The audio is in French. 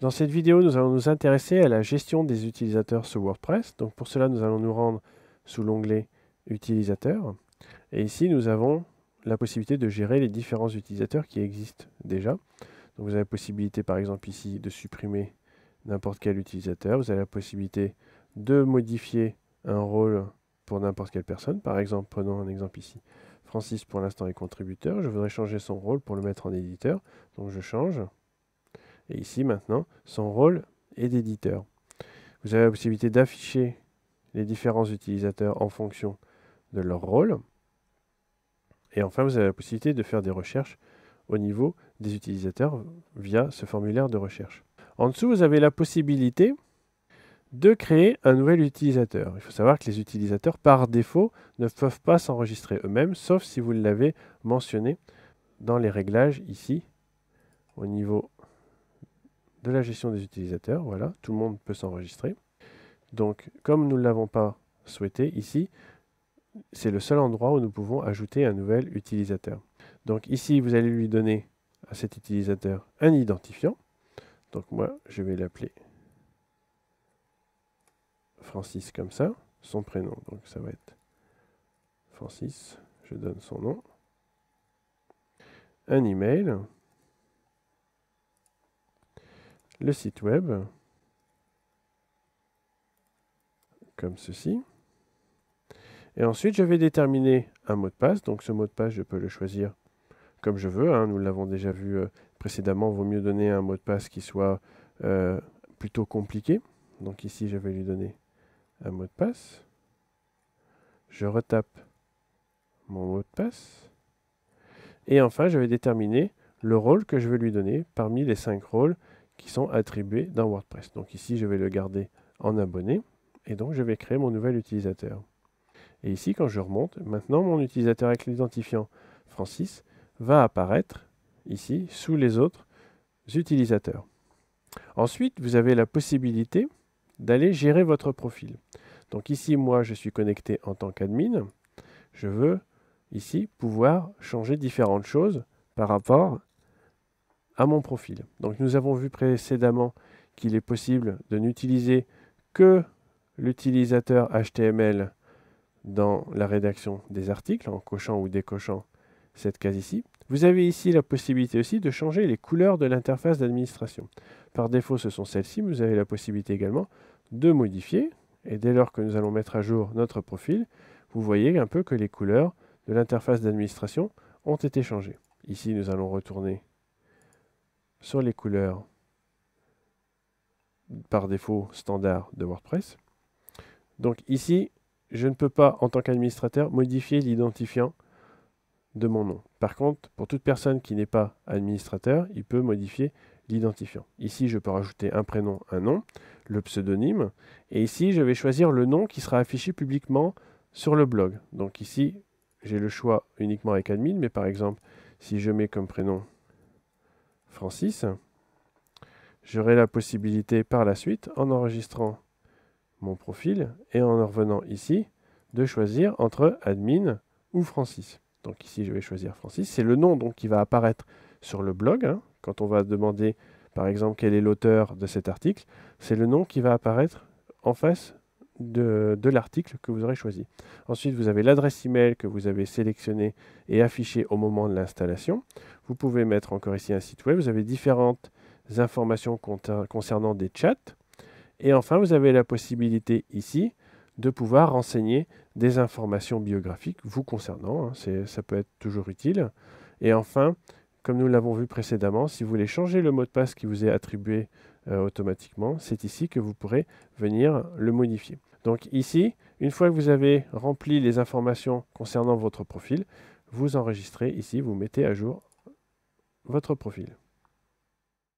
Dans cette vidéo, nous allons nous intéresser à la gestion des utilisateurs sur WordPress. Donc pour cela, nous allons nous rendre sous l'onglet Utilisateurs. Et ici, nous avons la possibilité de gérer les différents utilisateurs qui existent déjà. Donc vous avez la possibilité, par exemple ici, de supprimer n'importe quel utilisateur. Vous avez la possibilité de modifier un rôle pour n'importe quelle personne. Par exemple, prenons un exemple ici. Francis, pour l'instant, est contributeur. Je voudrais changer son rôle pour le mettre en éditeur. Donc je change. Et ici, maintenant, son rôle est d'éditeur. Vous avez la possibilité d'afficher les différents utilisateurs en fonction de leur rôle. Et enfin, vous avez la possibilité de faire des recherches au niveau des utilisateurs via ce formulaire de recherche. En dessous, vous avez la possibilité de créer un nouvel utilisateur. Il faut savoir que les utilisateurs, par défaut, ne peuvent pas s'enregistrer eux-mêmes, sauf si vous l'avez mentionné dans les réglages ici, au niveau de la gestion des utilisateurs. Voilà, tout le monde peut s'enregistrer. Donc, comme nous ne l'avons pas souhaité ici, c'est le seul endroit où nous pouvons ajouter un nouvel utilisateur. Donc ici, vous allez lui donner à cet utilisateur un identifiant. Donc moi, je vais l'appeler Francis comme ça, son prénom. Donc ça va être Francis, je donne son nom. Un email. Le site web. Comme ceci. Et ensuite, je vais déterminer un mot de passe. Donc ce mot de passe, je peux le choisir comme je veux. Nous l'avons déjà vu précédemment. Il vaut mieux donner un mot de passe qui soit plutôt compliqué. Donc ici, je vais lui donner un mot de passe. Je retape mon mot de passe. Et enfin, je vais déterminer le rôle que je veux lui donner parmi les 5 rôles qui sont attribués dans WordPress. Donc ici, je vais le garder en abonné. Et donc, je vais créer mon nouvel utilisateur. Et ici, quand je remonte, maintenant, mon utilisateur avec l'identifiant Francis va apparaître ici sous les autres utilisateurs. Ensuite, vous avez la possibilité d'aller gérer votre profil. Donc ici, moi, je suis connecté en tant qu'admin. Je veux ici pouvoir changer différentes choses par rapport à mon profil. Donc nous avons vu précédemment qu'il est possible de n'utiliser que l'utilisateur HTML dans la rédaction des articles, en cochant ou décochant cette case ici. Vous avez ici la possibilité aussi de changer les couleurs de l'interface d'administration. Par défaut, ce sont celles-ci, mais vous avez la possibilité également de modifier. Et dès lors que nous allons mettre à jour notre profil, vous voyez un peu que les couleurs de l'interface d'administration ont été changées. Ici, nous allons retourner sur les couleurs par défaut standard de WordPress. Donc ici, je ne peux pas, en tant qu'administrateur, modifier l'identifiant de mon nom. Par contre, pour toute personne qui n'est pas administrateur, il peut modifier l'identifiant. Ici, je peux rajouter un prénom, un nom, le pseudonyme, et ici, je vais choisir le nom qui sera affiché publiquement sur le blog. Donc ici, j'ai le choix uniquement avec admin, mais par exemple, si je mets comme prénom Francis, j'aurai la possibilité par la suite, en enregistrant mon profil et en revenant ici, de choisir entre admin ou Francis. Donc ici, je vais choisir Francis. C'est le nom donc, qui va apparaître sur le blog. Quand on va demander, par exemple, quel est l'auteur de cet article, c'est le nom qui va apparaître en face de l'article que vous aurez choisi. Ensuite, vous avez l'adresse email que vous avez sélectionnée et affichée au moment de l'installation. Vous pouvez mettre encore ici un site web. Vous avez différentes informations concernant des chats. Et enfin, vous avez la possibilité ici de pouvoir renseigner des informations biographiques vous concernant. Ça peut être toujours utile. Et enfin, comme nous l'avons vu précédemment, si vous voulez changer le mot de passe qui vous est attribué automatiquement, c'est ici que vous pourrez venir le modifier. Donc ici, une fois que vous avez rempli les informations concernant votre profil, vous enregistrez ici, vous mettez à jour votre profil.